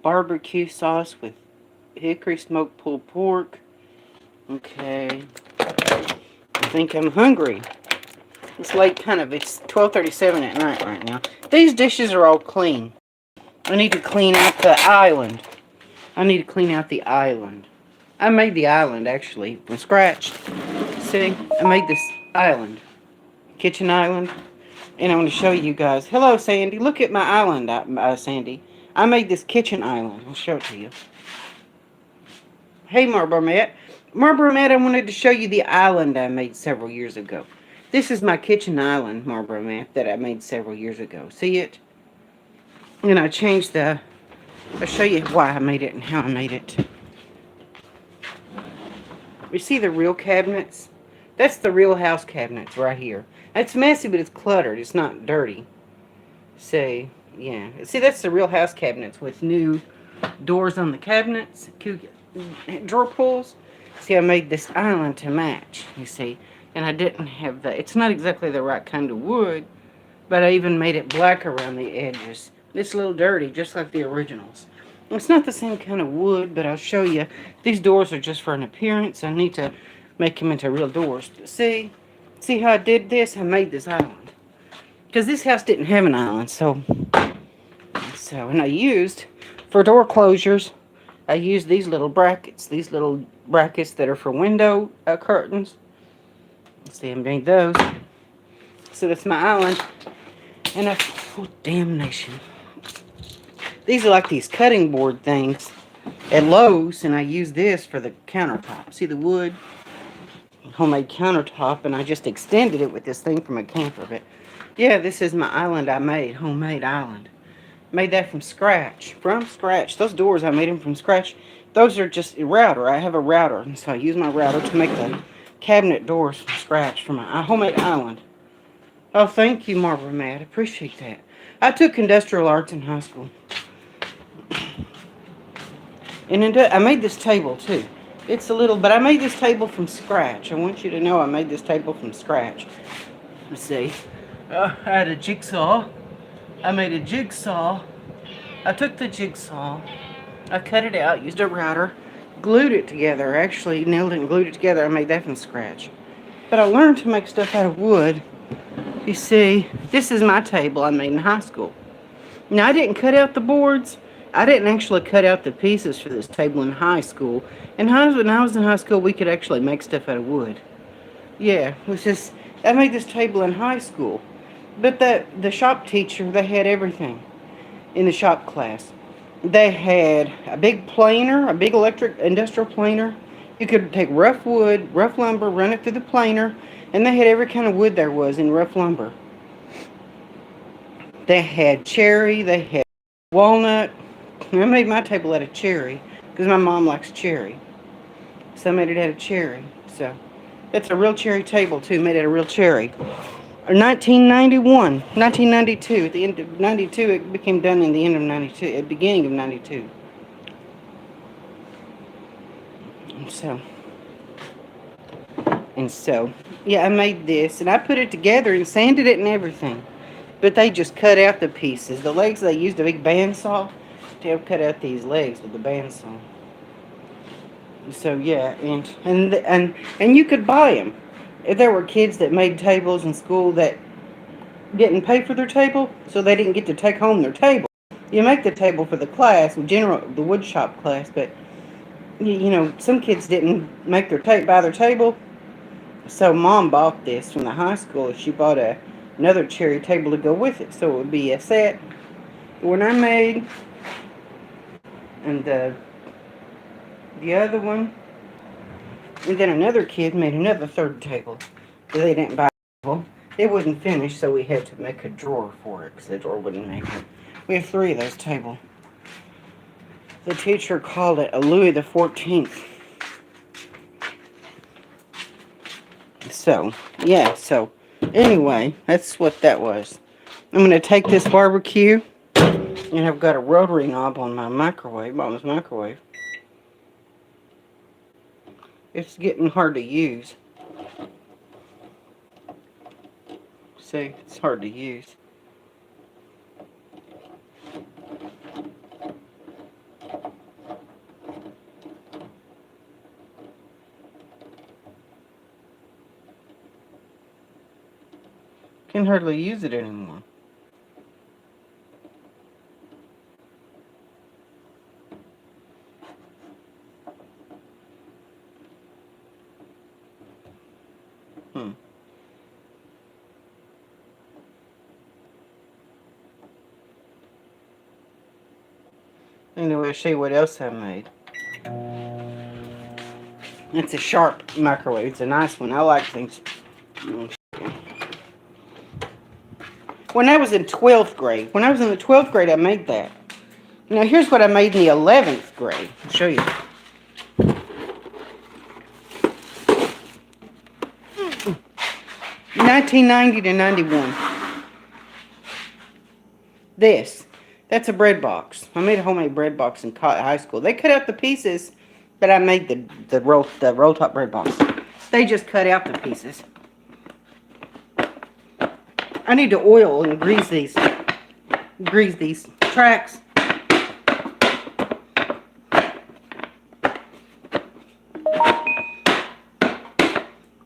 barbecue sauce with hickory smoked pulled pork. Okay, I think I'm hungry. It's late, it's 12:37 at night right now. These dishes are all clean. I need to clean out the island. I need to clean out the island. I made the island, actually, from scratch. See, I made this island. Kitchen island. And I want to show you guys. Hello, Sandy. Look at my island, Sandy. I made this kitchen island. I'll show it to you. Hey, Marlboro Matt. Marlboro Matt, I wanted to show you the island I made several years ago. This is my kitchen island, Marlboro Matt, that I made several years ago. See it? And I changed I'll show you why I made it and how I made it. You see the real cabinets? That's the real house cabinets right here. It's messy, but it's cluttered. It's not dirty. So, yeah. See, that's the real house cabinets with new doors on the cabinets, drawer pulls. See, I made this island to match, you see. And I didn't have it's not exactly the right kind of wood, but I even made it black around the edges. It's a little dirty, just like the originals. It's not the same kind of wood, but I'll show you. These doors are just for an appearance. I need to make them into real doors. See how I did this? I made this island. Because this house didn't have an island, and I used, for door closures, I used these little brackets that are for window curtains. See, I made those. So that's my island. And damnation. These are like these cutting board things at Lowe's, and I use this for the countertop. See the wood? Homemade countertop, and I just extended it with this thing from a camper. But yeah, this is my island I made, homemade island. Made that from scratch. Those doors, I made them from scratch. Those are just a router. I have a router, and so I use my router to make the cabinet doors from scratch for my homemade island. Oh, thank you, Marlboro Matt. I appreciate that. I took industrial arts in high school. And I made this table, too. But I made this table from scratch. I want you to know I made this table from scratch. Let's see. I had a jigsaw. I made a jigsaw. I took the jigsaw. I cut it out, used a router, glued it together. Actually, nailed it and glued it together. I made that from scratch. But I learned to make stuff out of wood. You see, this is my table I made in high school. Now, I didn't cut out the boards. I didn't actually cut out the pieces for this table in high school. When I was in high school, we could actually make stuff out of wood. Yeah, I made this table in high school. But the shop teacher, they had everything in the shop class. They had a big planer, a big electric industrial planer. You could take rough wood, rough lumber, run it through the planer, and they had every kind of wood there was in rough lumber. They had cherry, they had walnut. I made my table out of cherry because my mom likes cherry. So I made it out of cherry. So that's a real cherry table too, made out of real cherry. 1992. At the end of 92, it became done in the end of 92, at the beginning of 92. And so, yeah, I made this, and I put it together and sanded it and everything. But they just cut out the pieces. The legs, they used a big bandsaw to cut out these legs with the bandsaw. So yeah, and you could buy them. If there were kids that made tables in school that didn't pay for their table, so they didn't get to take home their table. You make the table for the class, the wood shop class, but some kids didn't make buy their table. So Mom bought this from the high school. She bought another cherry table to go with it, so it would be a set. When I made, and the other one, and then another kid made another third table. They didn't buy a table. It wouldn't finish, so we had to make a drawer for it because the drawer wouldn't make it. We have 3 of those tables. The teacher called it a Louis the 14th. So, yeah, anyway, that's what that was. I'm going to take this barbecue, and I've got a rotary knob on my mom's microwave. It's getting hard to use. See, it's hard to use. Can hardly use it anymore. Hmm. Anyway, I'll show you what else I made. It's a Sharp microwave. It's a nice one. I like things. When I was in 12th grade, when I was in the 12th grade, I made that. Now, here's what I made in the 11th grade. I'll show you. 1990 to 91. That's a bread box. I made a homemade bread box in high school. They cut out the pieces, but I made the roll top bread box. They just cut out the pieces. I need to oil and grease these tracks.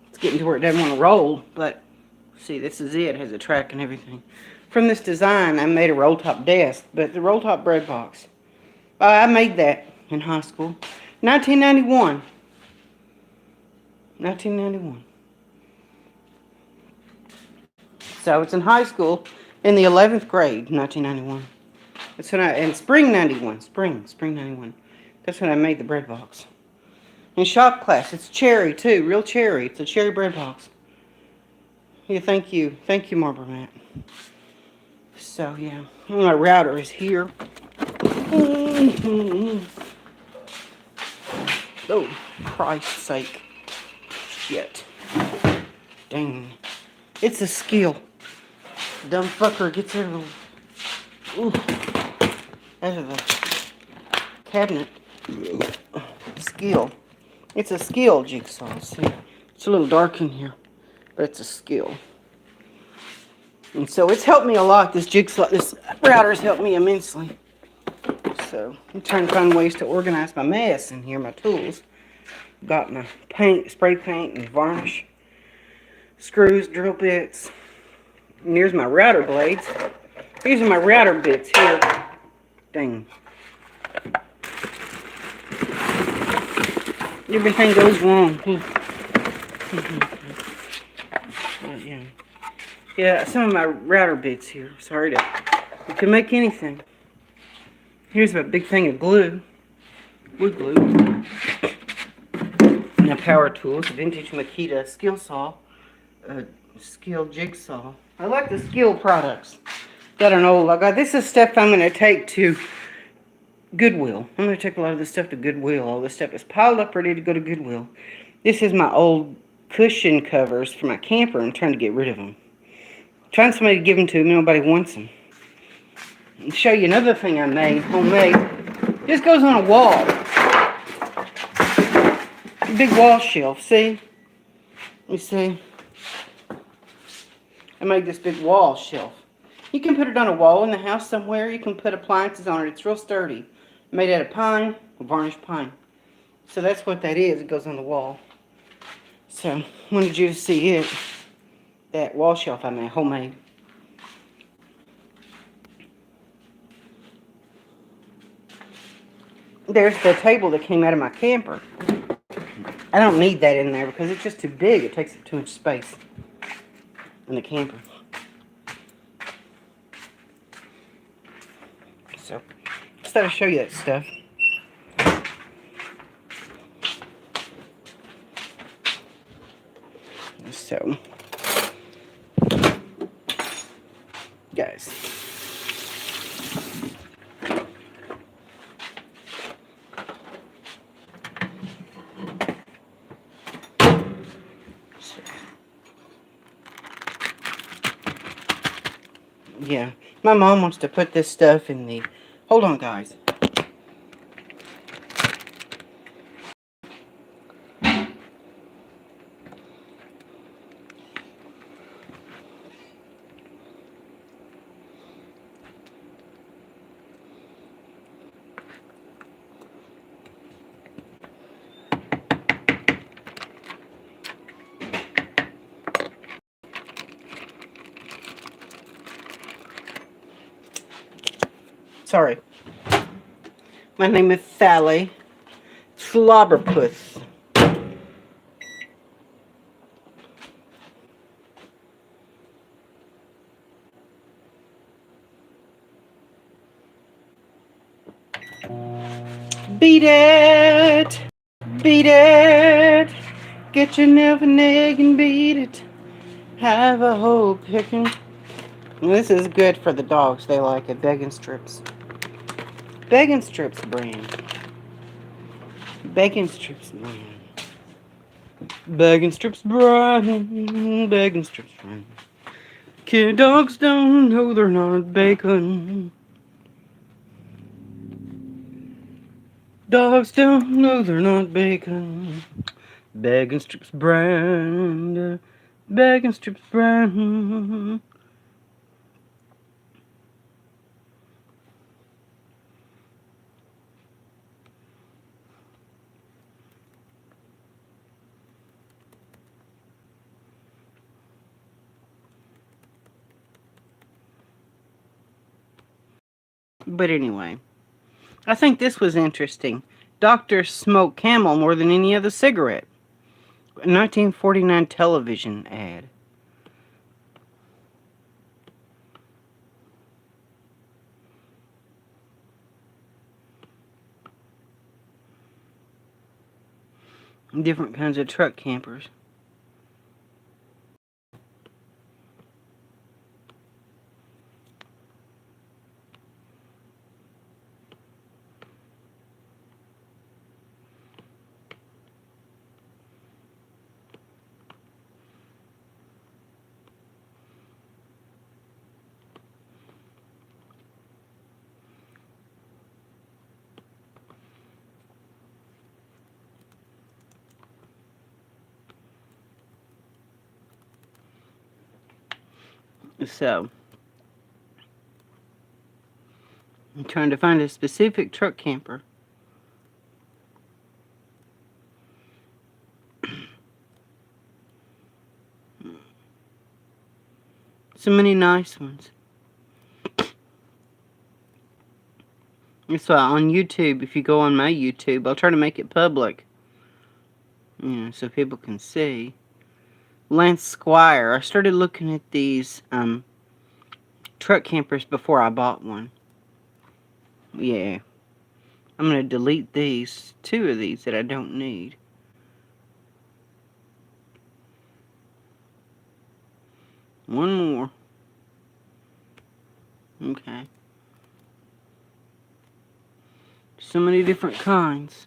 It's getting to where it doesn't want to roll, but see, this is it. It has a track and everything. From this design, I made a roll top desk, but the roll top bread box. I made that in high school. 1991. 1991. So it's in high school in the 11th grade, 1991. That's when in spring 91. Spring 91. That's when I made the bread box. In shop class, it's cherry too, real cherry. It's a cherry bread box. Yeah, thank you. Thank you, Marble Matt. So, yeah. My router is here. Oh, Christ's sake. Shit. Dang. It's a skill. Dumb fucker gets everything. Ooh. Out of the cabinet. Skill. It's a skill jigsaw. See? It's a little dark in here, but it's a skill. And so it's helped me a lot. This jigsaw, this router's helped me immensely. So I'm trying to find ways to organize my mess in here, my tools. Got my paint, spray paint, and varnish. Screws, drill bits. And here's my router blades. These are my router bits here. Dang. Everything goes wrong. Yeah. Yeah, some of my router bits here. Sorry to. You can make anything. Here's a big thing of glue. Wood glue. Now power tools. A vintage Makita skill saw. A skill jigsaw. I like the skill products. Got an old. This is stuff I'm going to take to Goodwill. I'm going to take a lot of this stuff to Goodwill. All this stuff is piled up ready to go to Goodwill. This is my old cushion covers for my camper. I'm trying to get rid of them. Trying somebody to give them to. Nobody wants them. I'll show you another thing I made, homemade. This goes on a wall. A big wall shelf, see? You see? I made this big wall shelf. You can put it on a wall in the house somewhere. You can put appliances on it. It's real sturdy. Made out of pine, varnished pine. So that's what that is. It goes on the wall. So, wanted you to see it. That wall shelf I made, homemade. There's the table that came out of my camper. I don't need that in there because it's just too big. It takes up too much space in the camper. So, just thought I'd show you that stuff. So, guys. Yeah, my mom wants to put this stuff in the... Hold on, guys. Sorry. My name is Sally Slobberpuss. Beat it! Beat it! Get yourself an egg and beat it. Have a whole picking. This is good for the dogs. They like it. Bacon strips. Bacon strips brand. Bacon strips brand. Bacon strips brand. Bacon strips brand. Kid dogs don't know they're not bacon. Dogs don't know they're not bacon. Bacon strips brand. Bacon strips brand. But anyway, I think this was interesting. Doctors smoke Camel more than any other cigarette. A 1949 television ad. Different kinds of truck campers. So, I'm trying to find a specific truck camper. So many nice ones. That's why on YouTube, if you go on my YouTube, I'll try to make it public. You know, so people can see. Lance Squire. I started looking at these truck campers before I bought one. Yeah. I'm going to delete these. 2 of these that I don't need. One more. Okay. So many different kinds.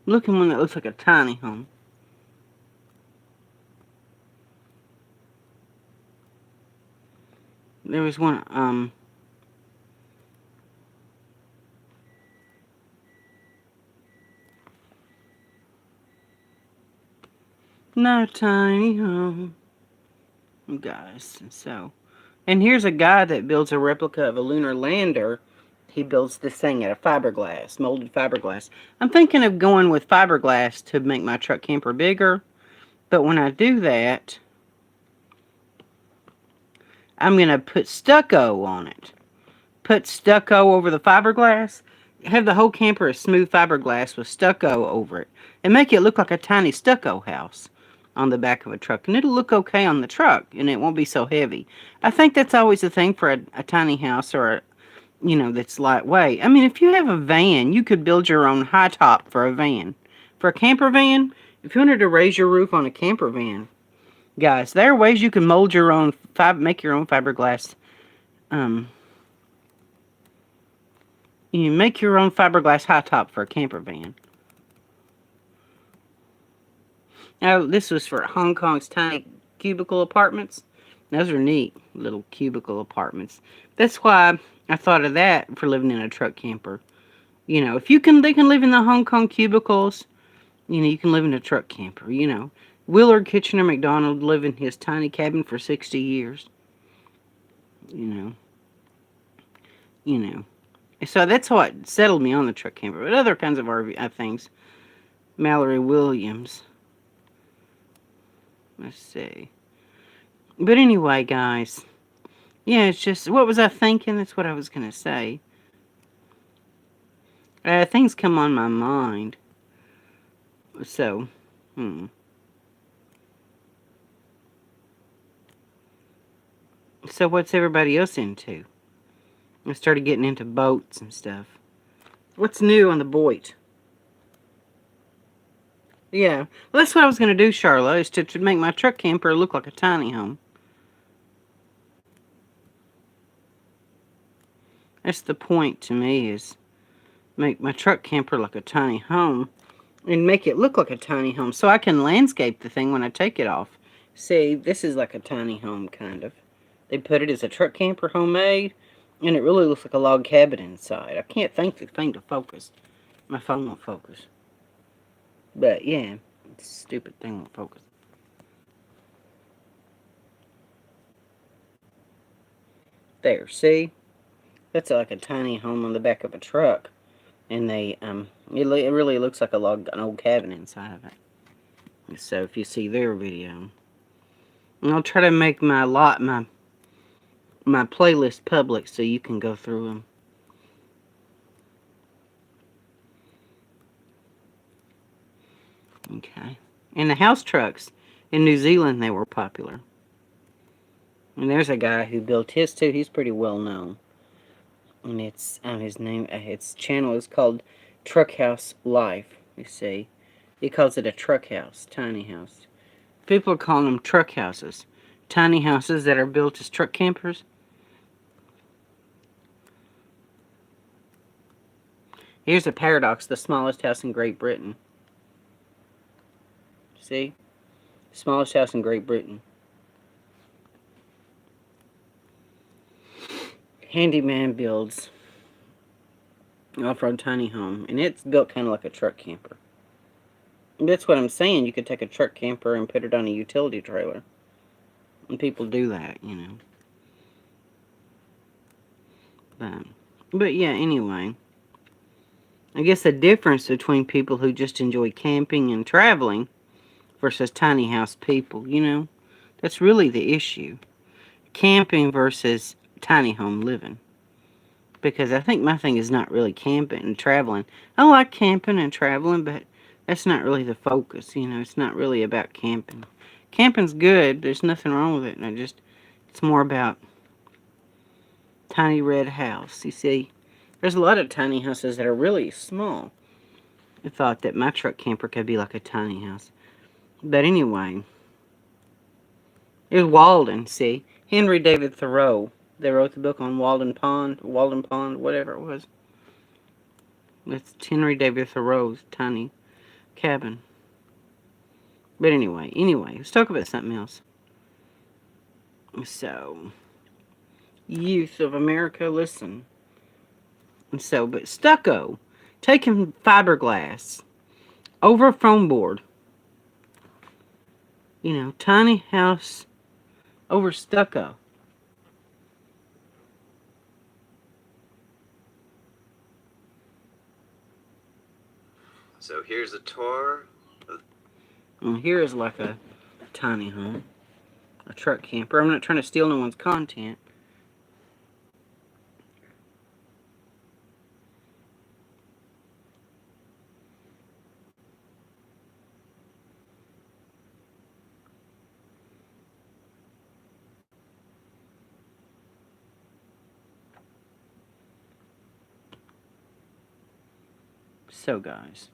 Look at one that looks like a tiny home. There was one, no tiny home. Guys, so. And here's a guy that builds a replica of a lunar lander. He builds this thing out of fiberglass, molded fiberglass. I'm thinking of going with fiberglass to make my truck camper bigger. But when I do that, I'm going to put stucco on it. Put stucco over the fiberglass. Have the whole camper as smooth fiberglass with stucco over it. And make it look like a tiny stucco house on the back of a truck. And it'll look okay on the truck. And it won't be so heavy. I think that's always the thing for a tiny house or a, you know, that's lightweight. I mean, if you have a van, you could build your own high top for a van. For a camper van, if you wanted to raise your roof on a camper van, guys, there are ways you can mold your own, make your own fiberglass. You make your own fiberglass high top for a camper van. Now, this was for Hong Kong's tiny cubicle apartments. Those are neat little cubicle apartments. That's why I thought of that for living in a truck camper. You know, if you can, they can live in the Hong Kong cubicles. You know, you can live in a truck camper. You know, Willard Kitchener McDonald lived in his tiny cabin for 60 years. You know. So that's how it settled me on the truck camper. But other kinds of RV things. Mallory Williams. Let's see. But anyway, guys. Yeah, it's just, what was I thinking? That's what I was going to say. Things come on my mind. So, So what's everybody else into? I started getting into boats and stuff. What's new on the boat? Yeah, well, that's what I was going to do, Charlotte, is to make my truck camper look like a tiny home. That's the point to me, is make my truck camper like a tiny home and make it look like a tiny home so I can landscape the thing when I take it off. See, this is like a tiny home, kind of. They put it as a truck camper, homemade, and it really looks like a log cabin inside. I can't think the thing to focus. My phone won't focus. But, yeah, stupid thing won't focus. There, see? That's like a tiny home on the back of a truck. And it really looks like an old cabin inside of it. So if you see their video, and I'll try to make my playlist public so you can go through them. Okay. And the house trucks in New Zealand, they were popular. And there's a guy who built his too. He's pretty well known. And it's his channel is called Truck House Life. You see, he calls it a truck house, tiny house. People are calling them truck houses, tiny houses that are built as truck campers. Here's a paradox: the smallest house in Great Britain. See, smallest house in Great Britain. Handyman builds off-road tiny home, and it's built kind of like a truck camper. That's what I'm saying. You could take a truck camper and put it on a utility trailer. And people do that, you know. But yeah, anyway. I guess the difference between people who just enjoy camping and traveling versus tiny house people, that's really the issue. Camping versus tiny home living. Because I think my thing is not really camping and traveling. I like camping and traveling, but that's not really the focus, It's not really about camping. Camping's good. There's nothing wrong with it. It's more about tiny red house. You see, there's a lot of tiny houses that are really small. I thought that my truck camper could be like a tiny house. But anyway, it was Walden, see? Henry David Thoreau. They wrote the book on Walden Pond, whatever it was. It's Henry David Thoreau's tiny cabin. But anyway, let's talk about something else. So, youth of America, listen. But stucco, taking fiberglass over a foam board. Tiny house over stucco. So here's a tour. And here is like a tiny home, a truck camper. I'm not trying to steal no one's content. So, guys,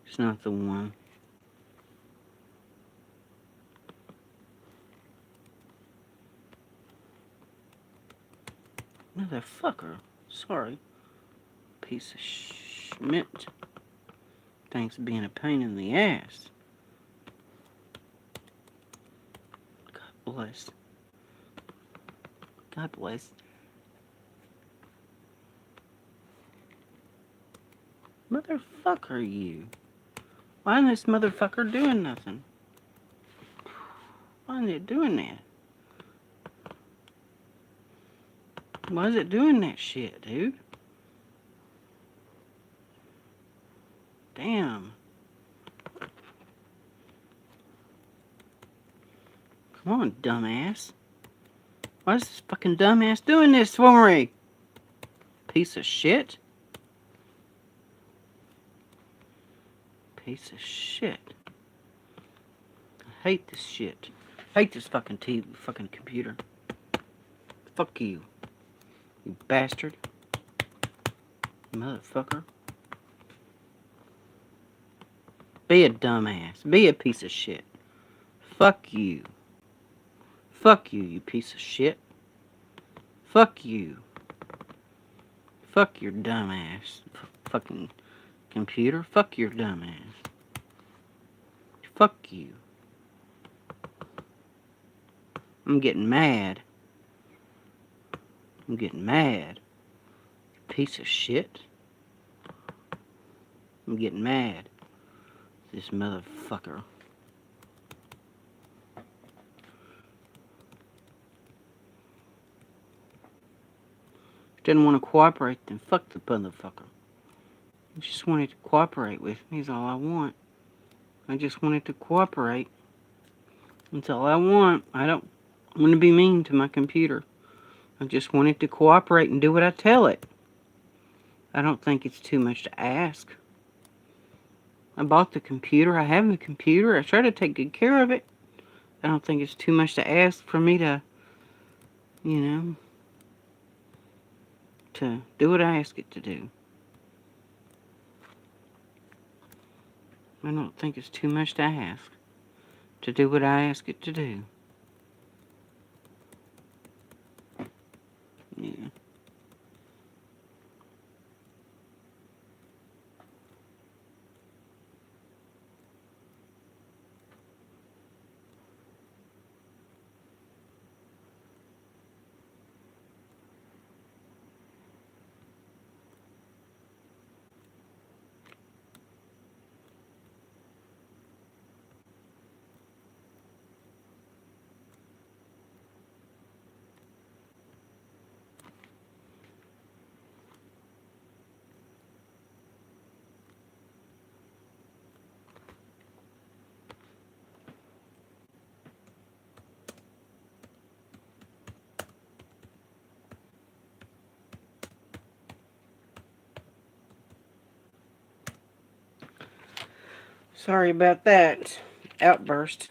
it's not the one. Motherfucker. Sorry. Piece of schmidt. Thanks for being a pain in the ass. God bless. God bless. Motherfucker, you. Why isn't this motherfucker doing nothing? Why isn't it doing that? Why is it doing that shit, dude? Damn. Come on, dumbass. Why is this fucking dumbass doing this for me? Piece of shit. Piece of shit. I hate this shit. I hate this fucking TV, fucking computer. Fuck you. You bastard. Motherfucker. Be a dumbass. Be a piece of shit. Fuck you. Fuck you, you piece of shit. Fuck you. Fuck your dumbass. Fucking computer. Fuck your dumbass. Fuck you. I'm getting mad. I'm getting mad. Piece of shit. I'm getting mad. This motherfucker. Didn't want to cooperate, then fuck the motherfucker. I just wanted to cooperate with me is all I want. I just wanted to cooperate. That's all I want. I don't want to be mean to my computer. I just want it to cooperate and do what I tell it. I don't think it's too much to ask. I bought the computer. I have the computer. I try to take good care of it. I don't think it's too much to ask for me to, you know, to do what I ask it to do. I don't think it's too much to ask to do what I ask it to do. Yeah. Sorry about that outburst.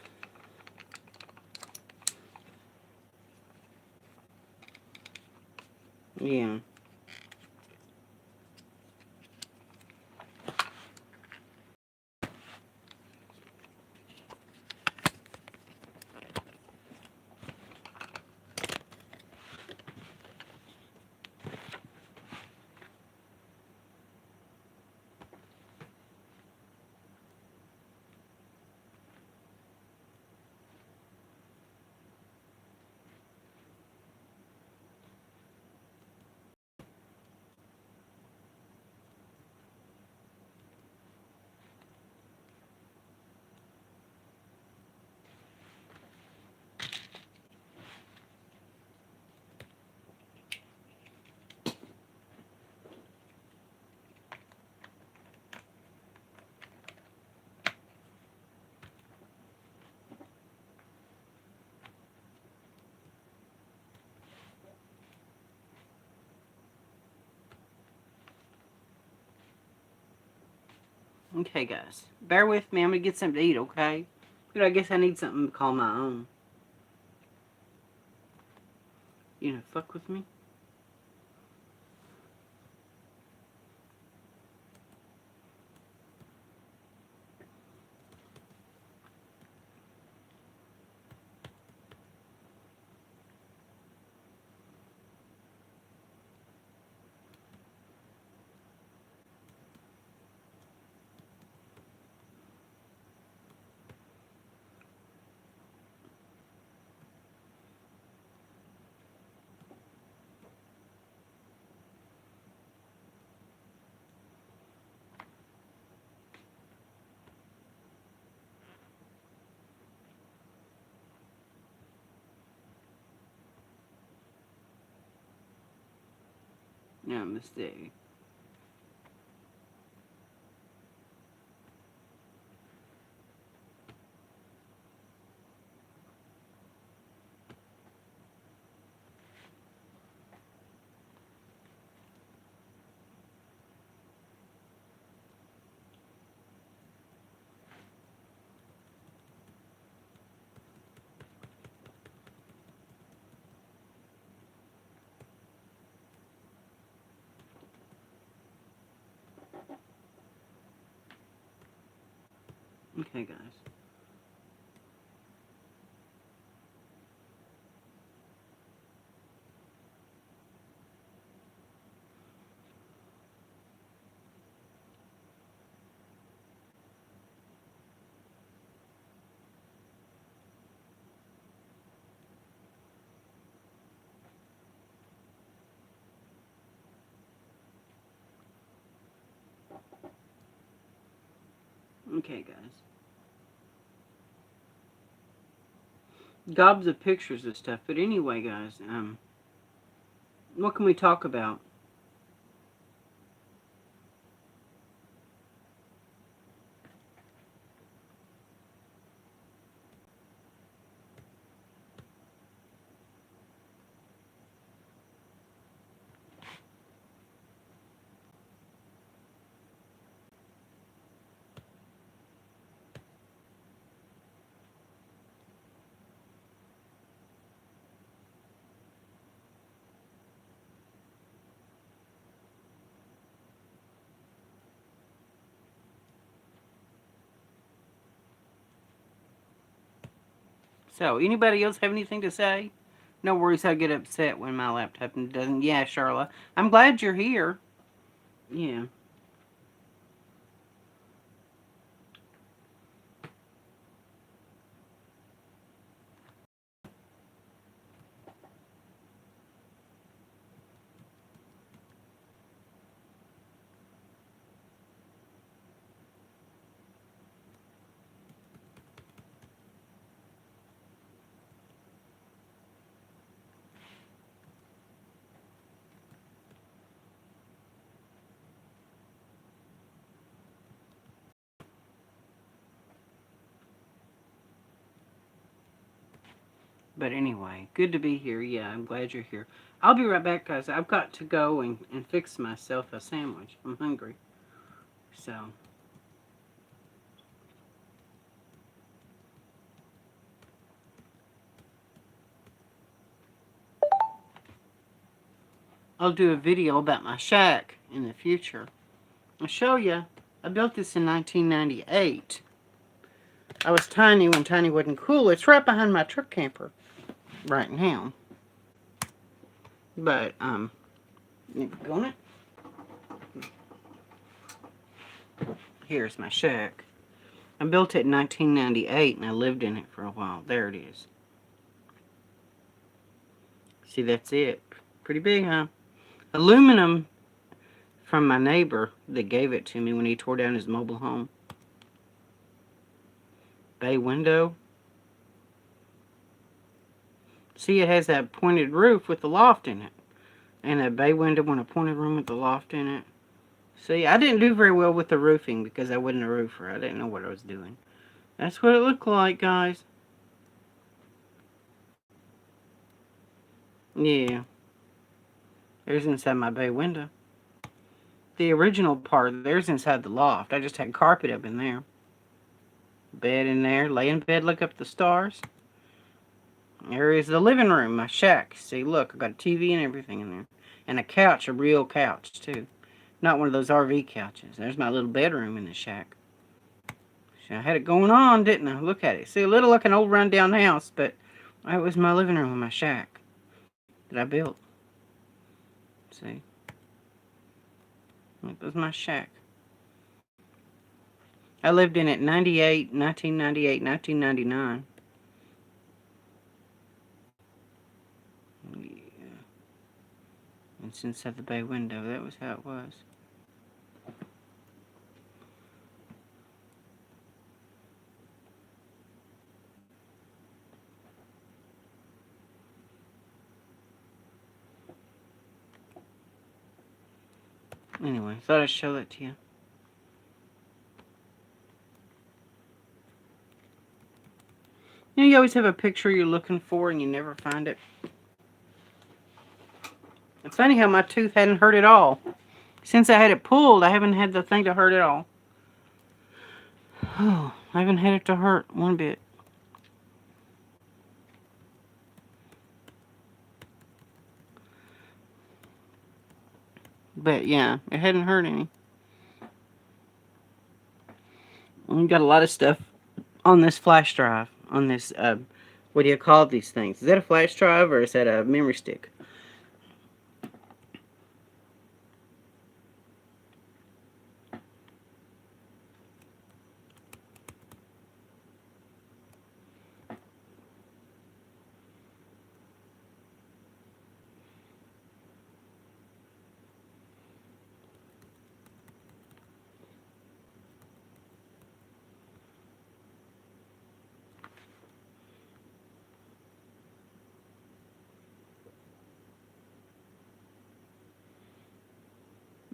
Yeah. Okay, guys. Bear with me. I'm going to get something to eat, okay? But I guess I need something to call my own. You know, fuck with me? Namaste. Okay, guys. Okay, guys. Gobs of pictures of stuff. But anyway, guys, what can we talk about? So, anybody else have anything to say? No worries, I get upset when my laptop doesn't. Yeah, Charlotte. I'm glad you're here. Yeah. But anyway, good to be here. Yeah, I'm glad you're here. I'll be right back, guys. I've got to go and fix myself a sandwich. I'm hungry. So. I'll do a video about my shack in the future. I'll show you. I built this in 1998. I was tiny when tiny wasn't cool. It's right behind my truck camper right now. But, going here's my shack. I built it in 1998 and I lived in it for a while. There it is. See, that's it. Pretty big, huh? Aluminum from my neighbor that gave it to me when he tore down his mobile home. Bay window. See, it has that pointed roof with the loft in it. And a bay window and a pointed room with the loft in it. See, I didn't do very well with the roofing because I wasn't a roofer. I didn't know what I was doing. That's what it looked like, guys. Yeah. There's inside my bay window. The original part, there's inside the loft. I just had carpet up in there. Bed in there. Lay in bed, look up at the stars. There is the living room, my shack. See, look, I've got a TV and everything in there. And a couch, a real couch, too. Not one of those RV couches. There's my little bedroom in the shack. So I had it going on, didn't I? Look at it. See, a little like an old rundown house, but that was my living room and my shack that I built. See? That was my shack. I lived in it 1998, 1999. Yeah. And since at the bay window, that was how it was. Anyway, thought I'd show that to you. You know, you always have a picture you're looking for and you never find it. It's funny how my tooth hadn't hurt at all. Since I had it pulled, I haven't had the thing to hurt at all. Oh, I haven't had it to hurt one bit. But yeah, it hadn't hurt any. We got a lot of stuff on this flash drive, on this, what do you call these things? Is that a flash drive or is that a memory stick?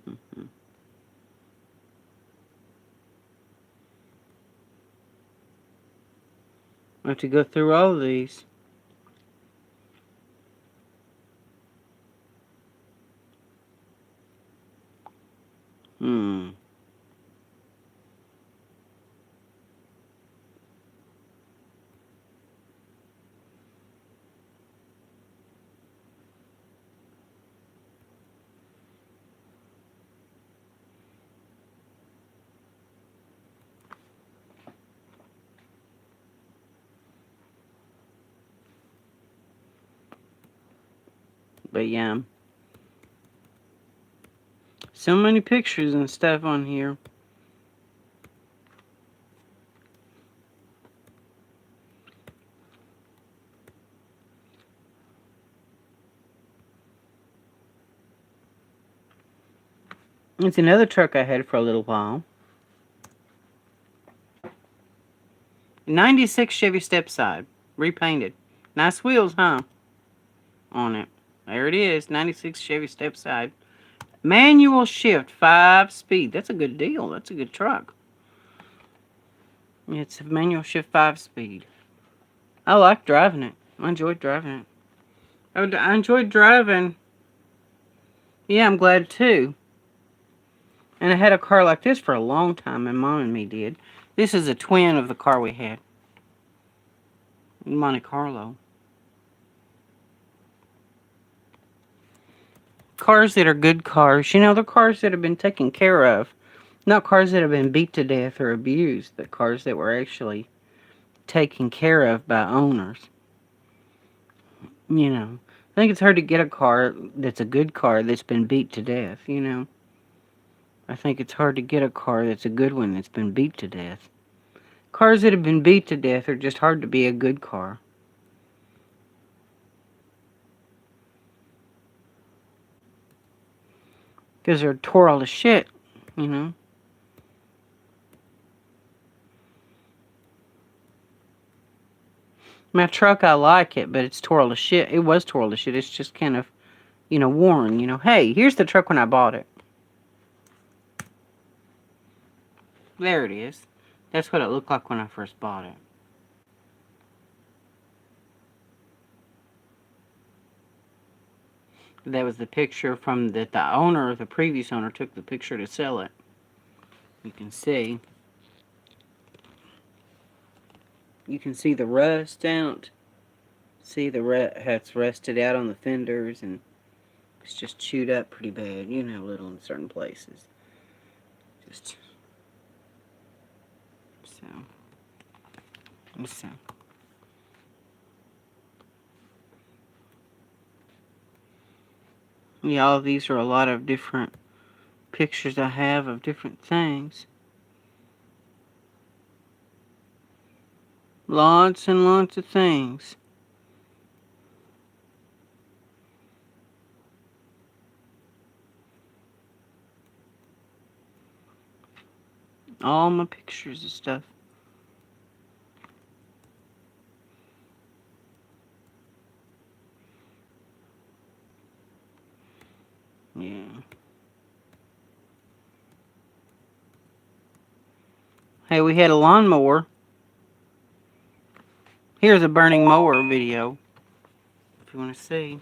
Mm-hmm. I have to go through all of these. Hmm. But yeah. So many pictures and stuff on here. It's another truck I had for a little while. 96 Chevy Stepside. Repainted. Nice wheels, huh? On it. There it is. 96 Chevy Stepside. Manual shift. 5-speed. That's a good deal. That's a good truck. It's a manual shift 5-speed. I like driving it. I enjoyed driving it. I enjoyed driving. Yeah, I'm glad too. And I had a car like this for a long time. My mom and me did. This is a twin of the car we had in Monte Carlo. Cars that are good cars. You know, they're cars that have been taken care of. Not cars that have been beat to death or abused, but cars that were actually taken care of by owners. You know, I think it's hard to get a car that's a good car that's been beat to death, you know. I think it's hard to get a car that's a good one that's been beat to death. Cars that have been beat to death are just hard to be a good car. Because they're tore all to shit, you know. My truck, I like it, but it's tore all to shit. It was tore all to shit. It's just kind of, you know, worn, you know. Hey, here's the truck when I bought it. There it is. That's what it looked like when I first bought it. That was the picture from that the owner, the previous owner, took the picture to sell it. You can see. You can see the rust out. See how it's rusted out on the fenders, and it's just chewed up pretty bad. You know, a little in certain places. Just so. Yeah, all of these are a lot of different pictures I have of different things. Lots and lots of things. All my pictures and stuff. Yeah. Hey, we had a lawnmower. Here's a burning mower video, if you want to see.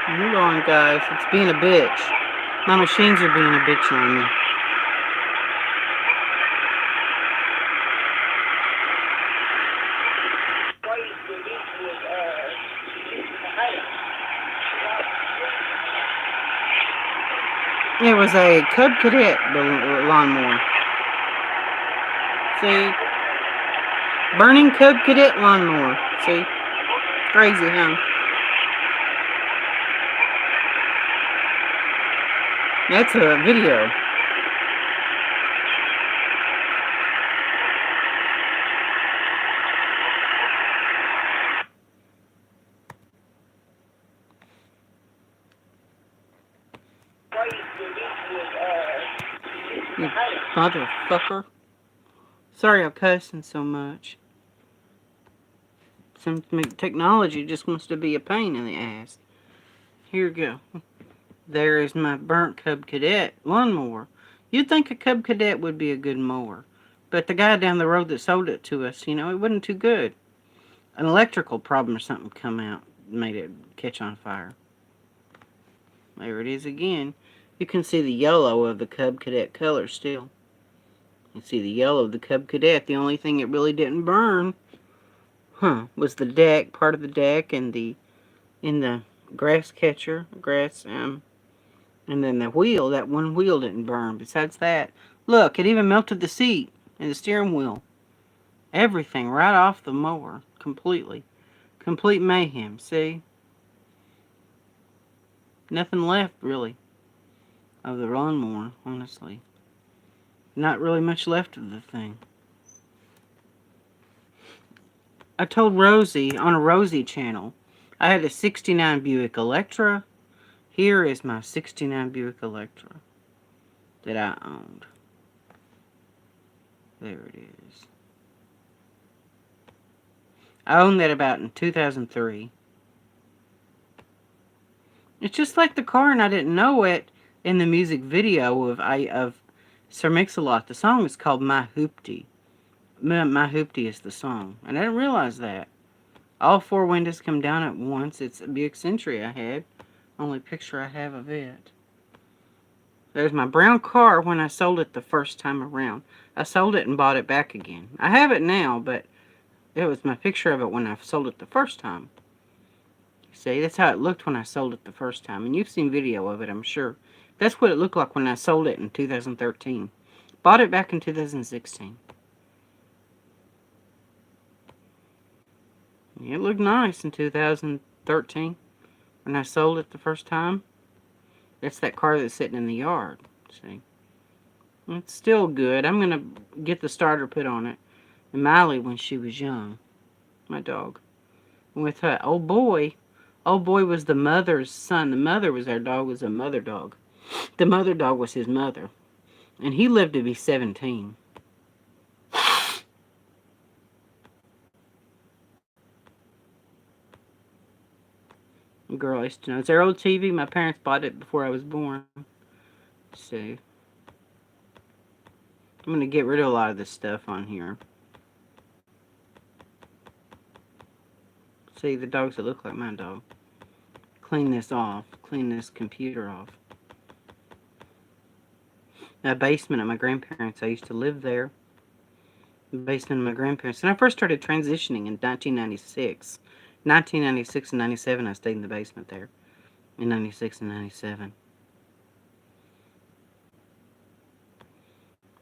Hold on, guys. It's being a bitch. My machines are being a bitch on me. It was a Cub Cadet lawnmower. See? Burning Cub Cadet lawnmower. See? Crazy, huh? That's a video. You motherfucker. Sorry I'm cussing so much. Some technology just wants to be a pain in the ass. Here we go. There is my burnt Cub Cadet lawnmower. You'd think a Cub Cadet would be a good mower. But the guy down the road that sold it to us, it wasn't too good. An electrical problem or something come out, made it catch on fire. There it is again. You can see the yellow of the Cub Cadet color still. You see the yellow of the Cub Cadet. The only thing it really didn't burn, was the deck, part of the deck, and in the grass catcher, and then the wheel. That one wheel didn't burn. Besides that, look, it even melted the seat and the steering wheel. Everything right off the mower, completely. Complete mayhem, see? Nothing left, really, of the lawnmower, honestly. Not really much left of the thing. I told Rosie, on a Rosie channel, I had a 69 Buick Electra. Here is my 69 Buick Electra that I owned. There it is. I owned that about in 2003. It's just like the car, and I didn't know it in the music video of Sir Mix-a-Lot. The song is called My Hoopty. My Hoopty is the song, and I didn't realize that. All four windows come down at once. It's a Buick Century I had. Only picture I have of it. There's my brown car when I sold it the first time around. I sold it and bought it back again. I have it now, but it was my picture of it when I sold it the first time. See, that's how it looked when I sold it the first time. And you've seen video of it, I'm sure. That's what it looked like when I sold it in 2013. Bought it back in 2016. It looked nice in 2013 when I sold it the first time. That's that car that's sitting in the yard. See? It's still good. I'm going to get the starter put on it. And Miley, when she was young, my dog, with her old boy was the mother's son. The mother was our dog, was a mother dog. The mother dog was his mother. And he lived to be 17. Girl, I used to know. It's our old TV. My parents bought it before I was born. So, I'm going to get rid of a lot of this stuff on here. See, the dogs that look like my dog. Clean this off. Clean this computer off. A basement at my grandparents'. I used to live there. The basement of my grandparents. And I first started transitioning in 1996. 1996 and 97, I stayed in the basement there. In 96 and 97.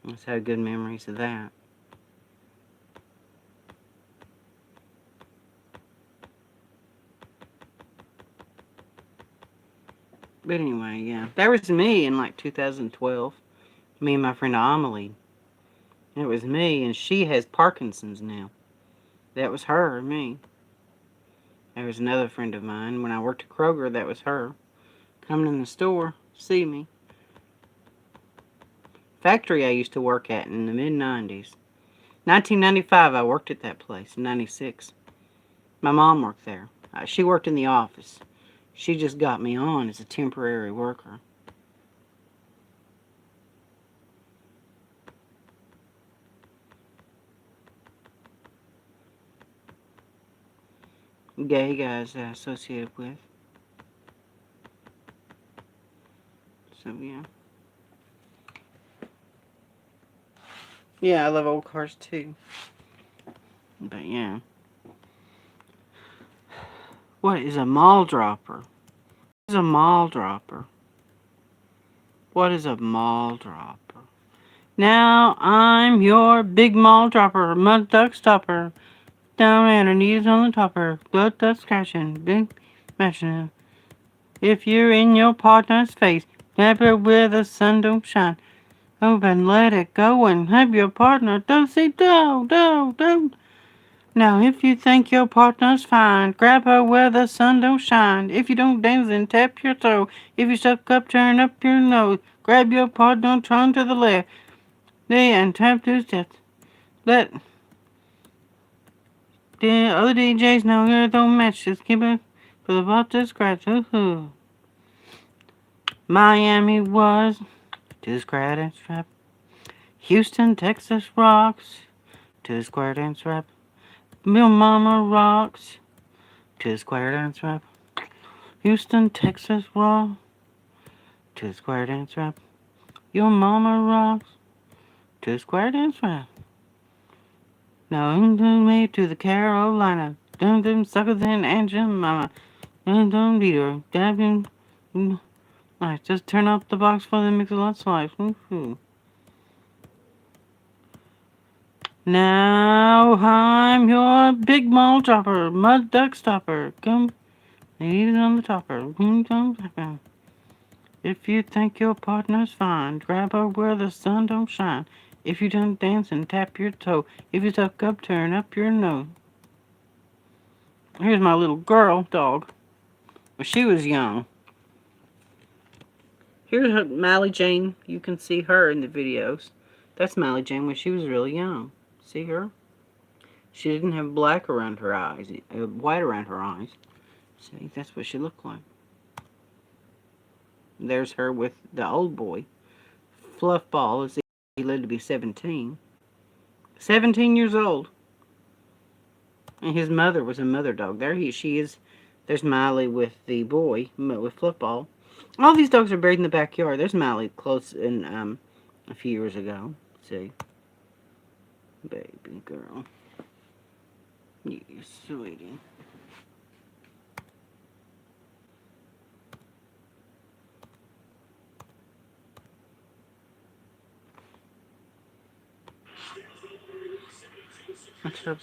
I just have good memories of that. But anyway, yeah. That was me in like 2012. Me and my friend Amelie. It was me, and she has Parkinson's now. That was her, me. There was another friend of mine. When I worked at Kroger, that was her. Coming in the store, see me. Factory I used to work at in the mid-90s. 1995, I worked at that place. In 96. My mom worked there. She worked in the office. She just got me on as a temporary worker. Gay guys I associated with. So, yeah. Yeah, I love old cars too. But, yeah. What is a mall dropper? What is a mall dropper? What is a mall dropper? Now I'm your big mall dropper, mud duck stopper. Down and her knees on the topper, blood dust scratching, big mashing. If you're in your partner's face, tap her where the sun don't shine. Open, let it go, and have your partner do see do. Now if you think your partner's fine, grab her where the sun don't shine. If you don't dance, then tap your toe. If you stuck up, turn up your nose. Grab your partner, turn to the left. And tap two steps. Let the other DJs know here don't match. Just keep it for the ball to scratch. Ooh. Miami was to square dance rap. Houston, Texas rocks to square dance rap. Bill Mama rocks to square dance rap. Houston, Texas rock to square dance rap. Your mama rocks to square dance rap. Now me to the Carolina. Dum suckers and Aunt Mama. Dum beater. Dabbing. Alright, just turn up the box for the Mix-a-Lot slice. Woohoo. Now I'm your big mall dropper, mud duck stopper. Come, eat it on the topper. If you think your partner's fine, grab her where the sun don't shine. If you don't dance and tap your toe. If you tuck up, turn up your nose. Here's my little girl dog. When she was young. Here's her, Mally Jane. You can see her in the videos. That's Mally Jane when she was really young. See her? She didn't have black around her eyes, white around her eyes. See, that's what she looked like. There's her with the old boy. Fluffball, as he lived to be 17. 17 years old. And his mother was a mother dog. She is. There's Miley with the boy, with Fluffball. All these dogs are buried in the backyard. There's Miley close in, a few years ago. See? Baby girl. You sweetie. What's up?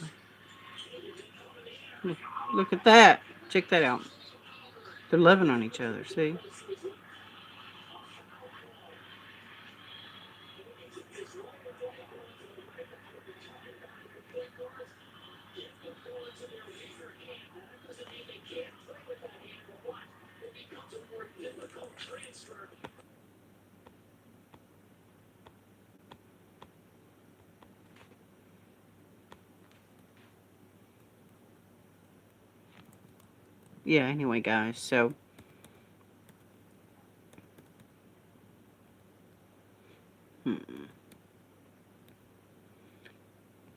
Look at that. Check that out. They're loving on each other, see? Yeah, anyway, guys, so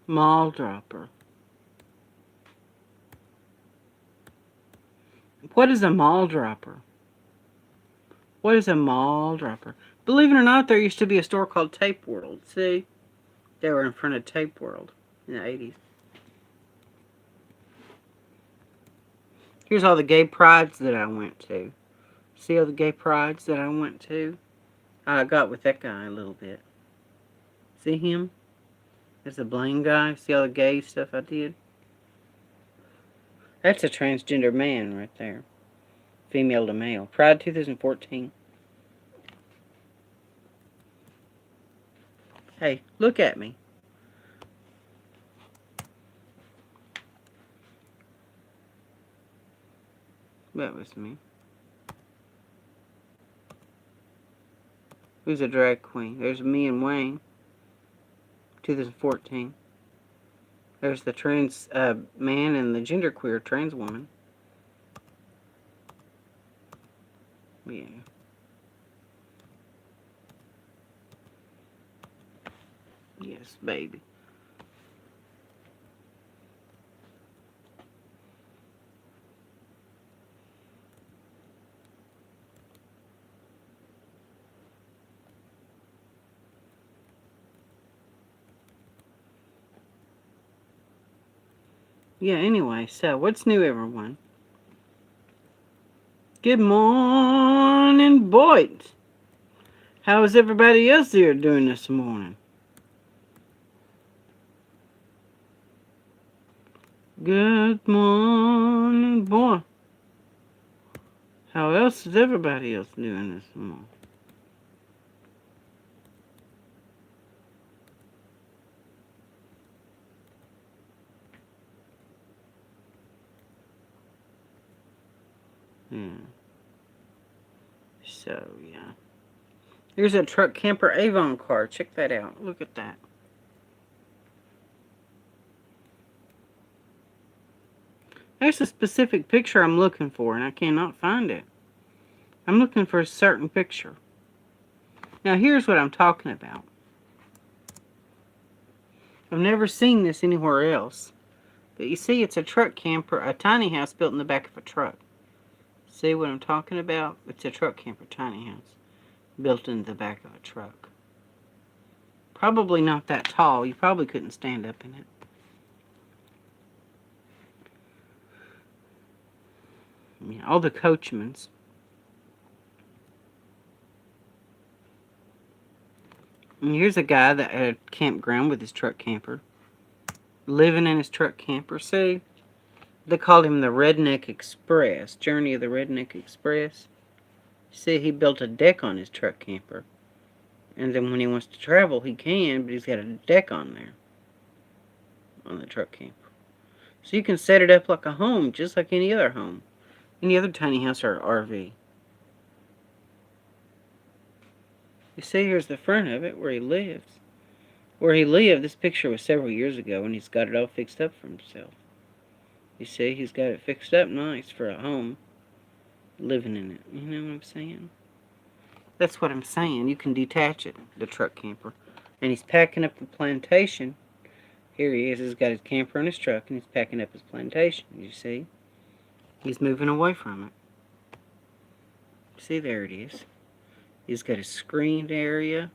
mall dropper. What is a mall dropper? What is a mall dropper? Believe it or not, there used to be a store called Tape World. See? They were in front of Tape World in the 80s. Here's all the gay prides that I went to. See all the gay prides that I went to? I got with that guy a little bit. See him? There's the Blaine guy. See all the gay stuff I did? That's a transgender man right there. Female to male. Pride 2014. Hey, look at me. That was me. Who's a drag queen? There's me and Wayne. 2014. There's the trans man and the genderqueer trans woman. Yeah. Yes, baby. Yeah, anyway, so what's new, everyone? Good morning, boys. How is everybody else here doing this morning? Good morning, boy. How else is everybody else doing this morning? Yeah. So, yeah. Here's a truck camper Avon car. Check that out. Look at that. There's a specific picture I'm looking for, and I cannot find it. I'm looking for a certain picture. Now, here's what I'm talking about. I've never seen this anywhere else. But you see, it's a truck camper, a tiny house built in the back of a truck. See what I'm talking about? It's a truck camper tiny house built in the back of a truck. Probably not that tall. You probably couldn't stand up in it. Yeah, all the coachmans. And here's a guy that at a campground with his truck camper. Living in his truck camper. See? They called him the Redneck Express. Journey of the Redneck Express. See, he built a deck on his truck camper. And then when he wants to travel, he can, but he's got a deck on there. On the truck camper. So you can set it up like a home, just like any other home. Any other tiny house or RV. You see, here's the front of it, where he lives. Where he lived, this picture was several years ago, and he's got it all fixed up for himself. You see, he's got it fixed up nice for a home. Living in it. You know what I'm saying? That's what I'm saying. You can detach it, the truck camper. And he's packing up the plantation. Here he is. He's got his camper on his truck, and he's packing up his plantation. You see? He's moving away from it. See, there it is. He's got his screened area.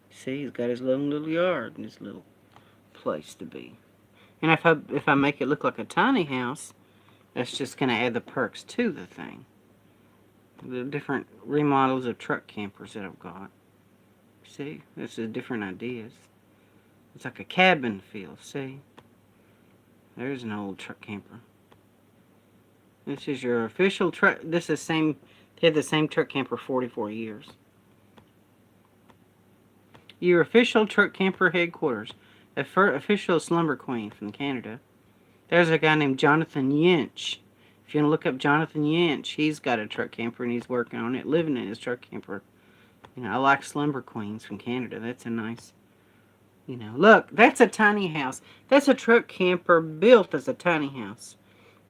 See, he's got his little yard and his little place to be. And if I make it look like a tiny house, that's just going to add the perks to the thing. The different remodels of truck campers that I've got. See, this is different ideas. It's like a cabin feel. See, there's an old truck camper. This is your official truck. This is same. They had the same truck camper 44 years. Your official truck camper headquarters. Official slumber queen from Canada. There's a guy named Jonathan Yench. If you want to look up Jonathan Yench, he's got a truck camper and he's working on it, living in his truck camper. You know, I like slumber queens from Canada. That's a nice, you know. Look, that's a tiny house. That's a truck camper built as a tiny house.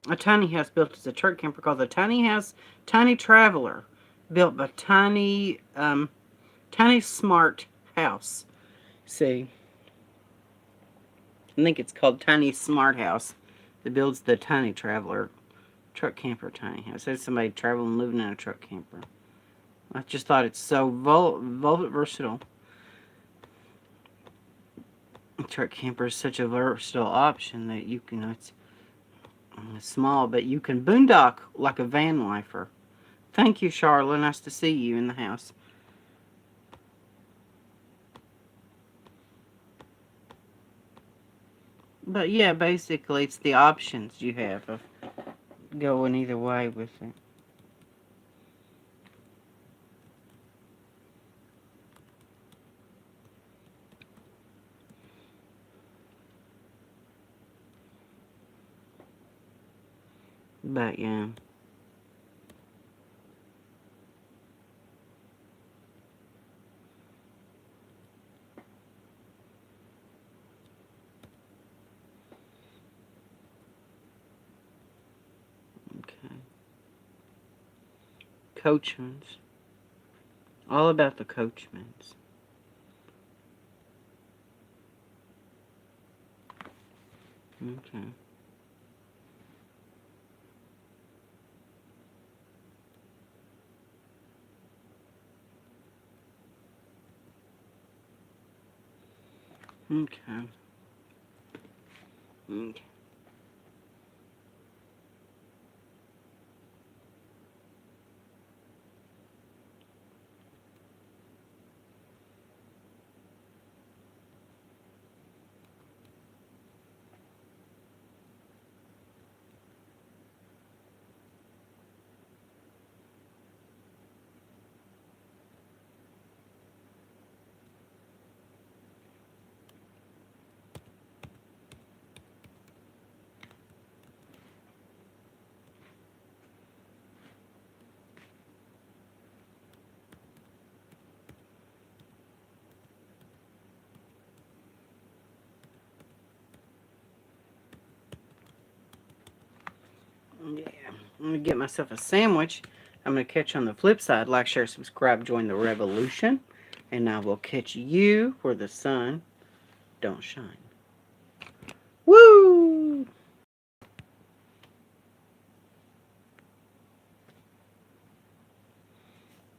A tiny house built as a truck camper called the Tiny House, Tiny Traveler. Built by Tiny Smart House. See, I think it's called Tiny Smart House. That builds the Tiny Traveler truck camper tiny house. There's somebody traveling, living in a truck camper. I just thought it's so versatile. A truck camper is such a versatile option that you can, it's small, but you can boondock like a van lifer. Thank you, Charlotte. Nice to see you in the house. But yeah, basically it's the options you have of going either way with it. But yeah. Okay. Coachmans. All about the Coachmans. Okay. Okay. Okay. I'm going to get myself a sandwich. I'm going to catch you on the flip side. Like, share, subscribe, join the revolution. And I will catch you where the sun don't shine.